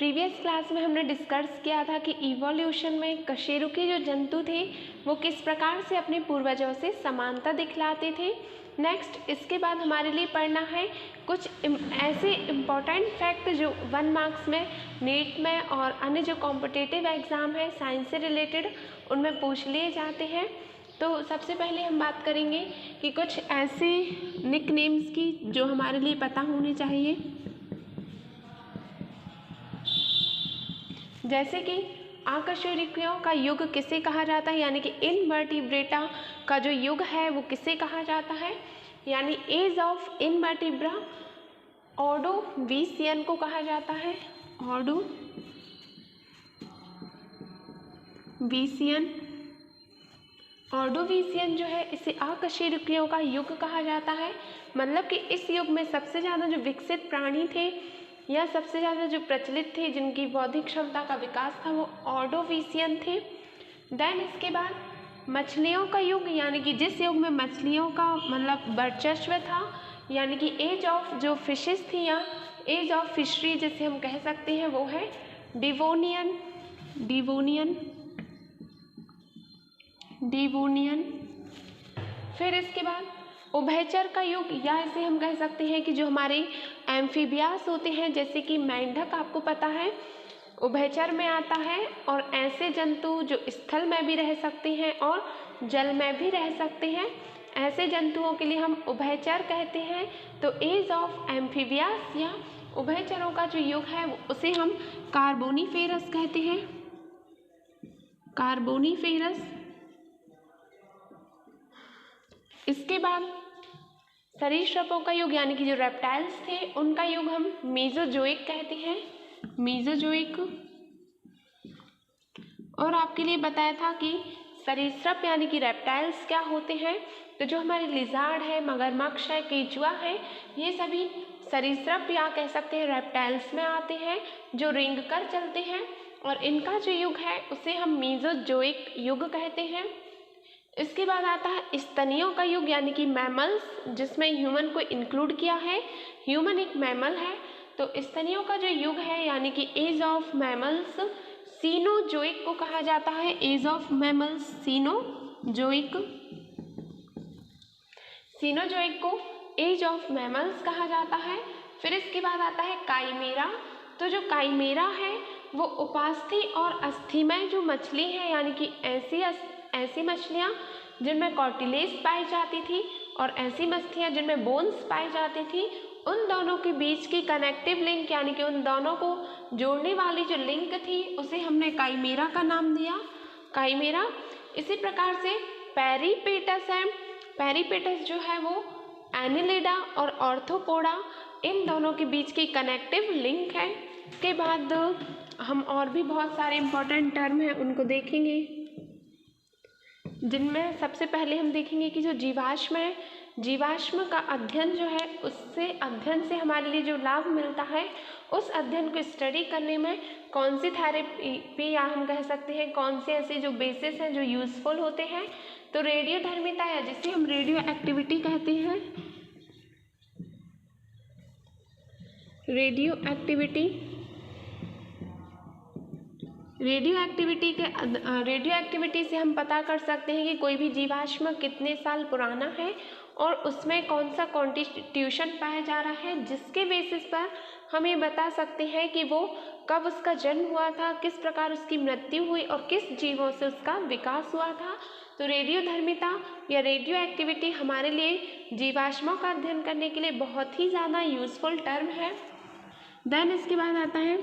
Previous class में हमने discuss किया था कि इवोल्यूशन में कशेरुकी जो जंतु थे वो किस प्रकार से अपने पूर्वजों से समानता दिखलाते थे। नेक्स्ट इसके बाद हमारे लिए पढ़ना है कुछ ऐसे इम्पॉर्टेंट फैक्ट जो 1 मार्क्स में, नीट में और अन्य जो कॉम्पिटिटिव एग्ज़ाम है साइंस से रिलेटेड उनमें पूछ लिए जाते हैं। तो सबसे पहले हम बात करेंगे कि कुछ ऐसे निक नेम्स की जो हमारे लिए पता होने चाहिए, जैसे कि अकशेरुकियों का युग किसे कहा जाता है, यानी कि इनवर्टिब्रेटा का जो युग है वो किसे कहा जाता है, यानी एज ऑफ इनवर्टिब्रा ऑर्डोविशियन को कहा जाता है। ऑर्डोविशियन जो है इसे अकशेरुकियों का युग कहा जाता है। मतलब कि इस युग में सबसे ज़्यादा जो विकसित प्राणी थे या सबसे ज़्यादा जो प्रचलित थे जिनकी बौद्धिक क्षमता का विकास था वो ऑर्डोविशियन थे। देन इसके बाद मछलियों का युग, यानी कि जिस युग में मछलियों का मतलब वर्चस्व था, यानी कि एज ऑफ जो फिशेस थी या एज ऑफ फिशरी जिसे हम कह सकते हैं वो है डिवोनियन। फिर इसके बाद उभयचर का युग, या इसे हम कह सकते हैं कि जो हमारे एम्फीबियास होते हैं जैसे कि मेंढक आपको पता है उभयचर में आता है, और ऐसे जंतु जो स्थल में भी रह सकते हैं और जल में भी रह सकते हैं, ऐसे जंतुओं के लिए हम उभयचर कहते हैं। तो एज ऑफ एम्फीबियास या उभयचरों का जो युग है उसे हम कार्बोनीफेरस कहते हैं, कार्बोनीफेरस। इसके बाद सरीसृपों का युग, यानी कि जो रेप्टाइल्स थे उनका युग हम मेसोजोइक कहते हैं, मेसोजोइक। और आपके लिए बताया था कि सरीसृप यानी कि रेप्टाइल्स क्या होते हैं। तो जो हमारे लिजार्ड है, मगरमच्छ है, केंचुआ है, ये सभी सरीसृप या कह सकते हैं रेप्टाइल्स में आते हैं जो रेंग कर चलते हैं, और इनका जो युग है उसे हम मेसोजोइक युग कहते हैं। इसके बाद आता है स्तनियों का युग, यानी कि मैमल्स, जिसमें ह्यूमन को इंक्लूड किया है, ह्यूमन एक मैमल है। तो स्तनियों का जो युग है यानी कि एज ऑफ मैमल्स सीनोजोइक को कहा जाता है, एज ऑफ मैमल्स सीनोजोइक को एज ऑफ मैमल्स कहा जाता है। फिर इसके बाद आता है काइमेरा। तो जो काइमेरा है वो उपास्थि और अस्थिमय जो मछली है, यानी कि ऐसी मछलियाँ जिनमें कार्टिलेज पाई जाती थी और ऐसी मछलियाँ जिनमें बोन्स पाई जाती थी, उन दोनों के बीच की कनेक्टिव लिंक, यानी कि उन दोनों को जोड़ने वाली जो लिंक थी उसे हमने काइमेरा का नाम दिया, काइमेरा। इसी प्रकार से पेरीपेटस है, पेरीपेटस जो है वो एनिलिडा और ऑर्थोपोडा इन दोनों के बीच की कनेक्टिव लिंक है। इसके बाद हम और भी बहुत सारे इम्पोर्टेंट टर्म हैं उनको देखेंगे, जिनमें सबसे पहले हम देखेंगे कि जो जीवाश्म है, जीवाश्म का अध्ययन जो है उससे अध्ययन से हमारे लिए जो लाभ मिलता है उस अध्ययन को स्टडी करने में कौन सी थेरेपी या हम कह सकते हैं कौन से ऐसे जो बेसिस हैं जो यूज़फुल होते हैं। तो रेडियोधर्मिता या जिसे हम रेडियो एक्टिविटी कहते हैं, रेडियो एक्टिविटी से हम पता कर सकते हैं कि कोई भी जीवाश्म कितने साल पुराना है और उसमें कौन सा कॉन्स्टिट्यूशन पाया जा रहा है, जिसके बेसिस पर हम ये बता सकते हैं कि वो कब उसका जन्म हुआ था, किस प्रकार उसकी मृत्यु हुई और किस जीवों से उसका विकास हुआ था। तो रेडियोधर्मिता या रेडियो एक्टिविटी हमारे लिए जीवाश्मों का अध्ययन करने के लिए बहुत ही ज़्यादा यूज़फुल टर्म है। देन इसके बाद आता है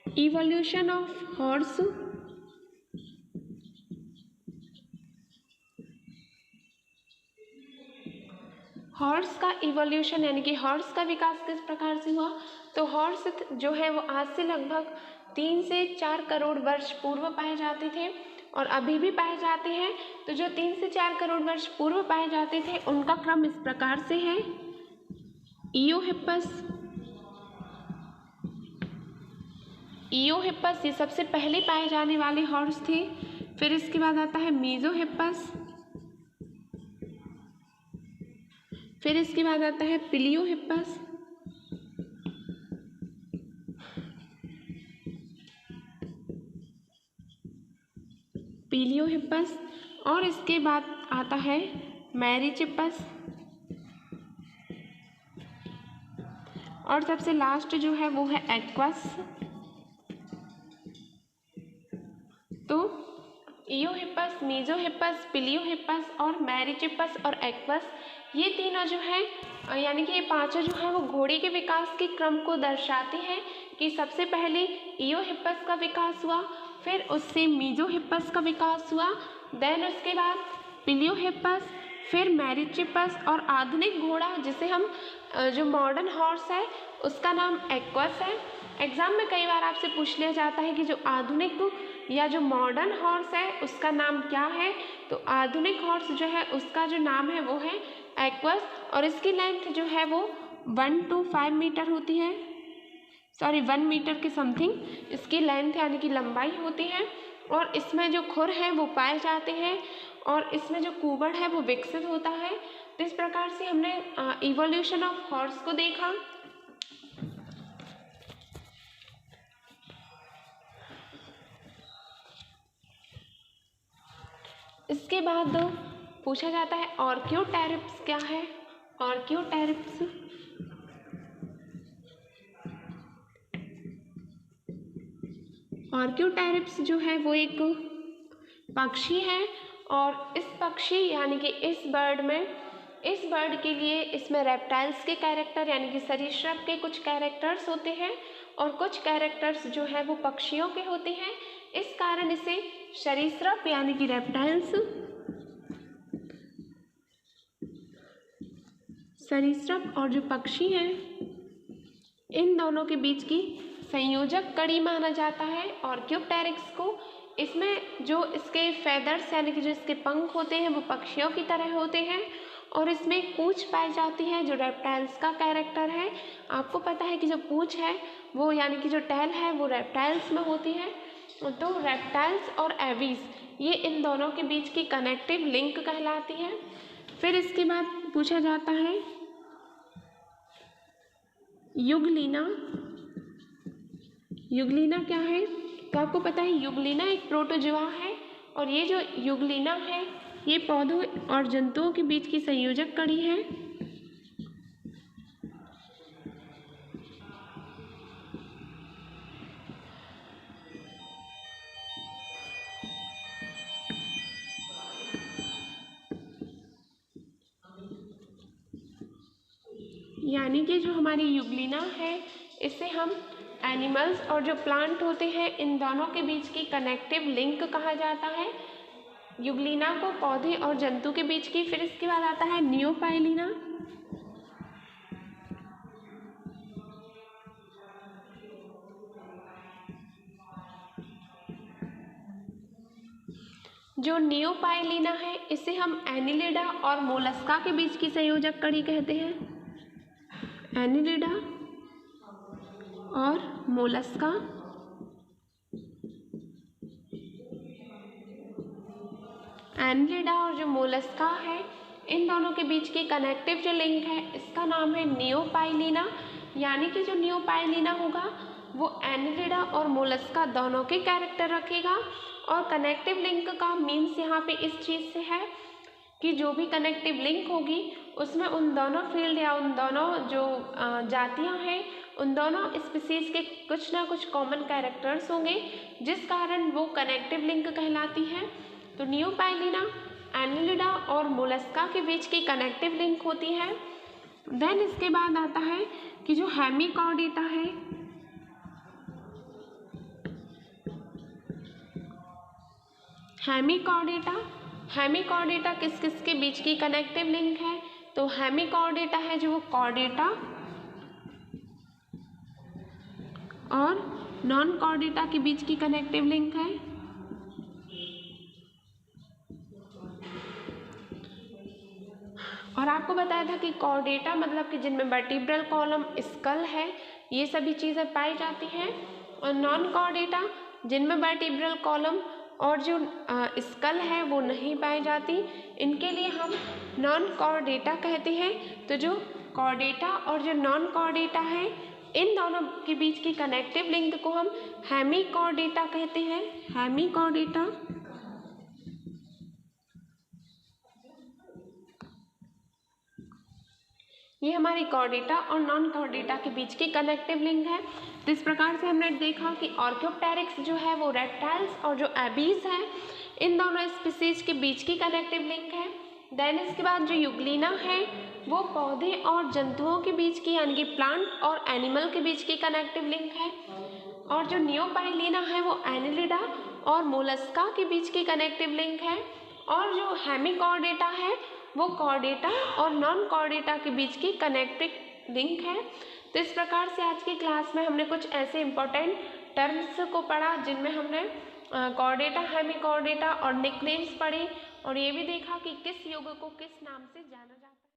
इवोल्यूशन ऑफ हॉर्स। हॉर्स का इवोल्यूशन यानी कि हॉर्स का विकास किस प्रकार से हुआ। तो हॉर्स जो है वो आज से लगभग 3 से 4 करोड़ वर्ष पूर्व पाए जाते थे और अभी भी पाए जाते हैं। तो जो 3 से 4 करोड़ वर्ष पूर्व पाए जाते थे उनका क्रम इस प्रकार से है, इयोहिप्पस ये सबसे पहले पाए जाने वाले हॉर्स थे। फिर इसके बाद आता है मीजोहिप्पस, फिर इसके बाद आता है पिलियोहिप्पस, पीलियोहिप्पस, और इसके बाद आता है मैरीचिप्पस, और सबसे लास्ट जो है वो है एक्वस। तो ईओहिप्पस, मीजोहिप्पस, पिलियोहिप्पस और मैरीचिप्पस और एक्वस, ये तीनों जो है यानी कि ये पांचों जो है वो घोड़े के विकास के क्रम को दर्शाती हैं कि सबसे पहले ईओहिप्पस का विकास हुआ, फिर उससे मीजोहिप्पस का विकास हुआ, देन उसके बाद पिलियोहिप्पस, फिर मैरीचिप्पस, और आधुनिक घोड़ा जिसे हम जो मॉडर्न हॉर्स है उसका नाम एक्वस है। एग्ज़ाम में कई बार आपसे पूछ लिया जाता है कि जो आधुनिक या जो मॉडर्न हॉर्स है उसका नाम क्या है, तो आधुनिक हॉर्स जो है उसका जो नाम है वो है एक्वस, और इसकी लेंथ जो है वो 1 to 5 मीटर होती है, 1 मीटर के समथिंग इसकी लेंथ यानी कि लंबाई होती है, और इसमें जो खुर हैं वो पाए जाते हैं, और इसमें जो कुबड़ है वो विकसित होता है। तो इस प्रकार से हमने इवोल्यूशन ऑफ हॉर्स को देखा। इसके बाद पूछा जाता है आर्क्योटेरिप्स क्या है। आर्क्योटेरिप्स आर्क्योटेरिप्स जो है वो एक पक्षी है, और इस पक्षी यानी कि इस बर्ड के लिए इसमें रेप्टाइल्स के कैरेक्टर यानी कि सरीसृप के कुछ कैरेक्टर्स होते हैं, और कुछ कैरेक्टर्स जो है वो पक्षियों के होते हैं। इस कारण इसे सरीसृप यानी कि रेप्टाइल्स, सरीसृप और जो पक्षी हैं इन दोनों के बीच की संयोजक कड़ी माना जाता है आर्क्योटेरिक्स को। इसमें जो इसके फेदर्स यानी कि जो इसके पंख होते हैं वो पक्षियों की तरह होते हैं, और इसमें पूंछ पाई जाती है जो रेप्टाइल्स का कैरेक्टर है। आपको पता है कि जो पूंछ है वो यानी कि जो टेल है वो रेप्टाइल्स में होती है। तो रेप्टाइल्स और एवीज ये इन दोनों के बीच की कनेक्टिव लिंक कहलाती है। फिर इसके बाद पूछा जाता है युगलीना। युगलीना क्या है, तो आपको पता है युगलीना एक प्रोटोजोआ है, और ये जो युगलीना है ये पौधों और जंतुओं के बीच की संयोजक कड़ी है। यानी कि जो हमारी युगलीना है इसे हम एनिमल्स और जो प्लांट होते हैं इन दोनों के बीच की कनेक्टिव लिंक कहा जाता है, युगलीना को पौधे और जंतु के बीच की। फिर इसके बाद आता है नियोपाइलीना। जो नियोपाइलीना है इसे हम एनिलिडा और मोलस्का के बीच की संयोजक कड़ी कहते हैं। एनिलिडा और मोलस्का, एनिलिडा और जो मोलस्का है इन दोनों के बीच की कनेक्टिव जो लिंक है इसका नाम है नियोपाइलीना। यानी कि जो नियोपाइलीना होगा वो एनिलिडा और मोलस्का दोनों के कैरेक्टर रखेगा, और कनेक्टिव लिंक का मीन्स यहाँ पे इस चीज़ से है कि जो भी कनेक्टिव लिंक होगी उसमें उन दोनों फील्ड या उन दोनों जो जातियाँ हैं उन दोनों स्पीसीज़ के कुछ ना कुछ कॉमन कैरेक्टर्स होंगे, जिस कारण वो कनेक्टिव लिंक कहलाती है। तो नियोपाइलीना, एनिलिडा और मोलस्का के बीच की कनेक्टिव लिंक होती है। देन इसके बाद आता है कि जो हेमिकॉर्डेटा है, हेमिकॉर्डेटा किस किस के बीच की कनेक्टिव लिंक है, तो हेमिकॉर्डेटा है जो वो कॉर्डेटा और नॉन कॉर्डेटा के बीच की कनेक्टिव लिंक है। और आपको बताया था कि कॉर्डेटा मतलब कि जिनमें वर्टिब्रल कॉलम, स्कल है, ये सभी चीज़ें पाई जाती हैं, और नॉन कॉर्डेटा जिनमें वर्टिब्रल कॉलम और जो स्कल है वो नहीं पाई जाती, इनके लिए हम नॉन कॉर्डेटा कहते हैं। तो जो कॉर्डेटा और जो नॉन कॉर्डेटा है इन दोनों के बीच की कनेक्टिव लिंक को हम हेमिकॉर्डेटा कहते हैं। हेमिकॉर्डेटा ये हमारी कॉर्डेटा और नॉन कॉर्डेटा के बीच की कनेक्टिव लिंक है। तो इस प्रकार से हमने देखा कि आर्क्योप्टेरिक्स जो है वो रेप्टाइल्स और जो एबीज है इन दोनों स्पीसीज के बीच की कनेक्टिव लिंक है। देन इसके बाद जो यूग्लिना है वो पौधे और जंतुओं के बीच की यानी कि प्लांट और एनिमल के बीच की कनेक्टिव लिंक है। और जो नियोपाइलिना है वो एनिलिडा और मोलस्का के बीच की कनेक्टिव लिंक है। और जो हेमिकॉर्डेटा है वो कॉर्डेटा और नॉन कॉर्डेटा के बीच की कनेक्टिव लिंक है। तो इस प्रकार से आज की क्लास में हमने कुछ ऐसे इम्पोर्टेंट टर्म्स को पढ़ा जिनमें हमने कॉर्डेटा, हेमिकॉर्डेटा और निकनेम्स पढ़े और ये भी देखा कि किस युग को किस नाम से जाना जाता है।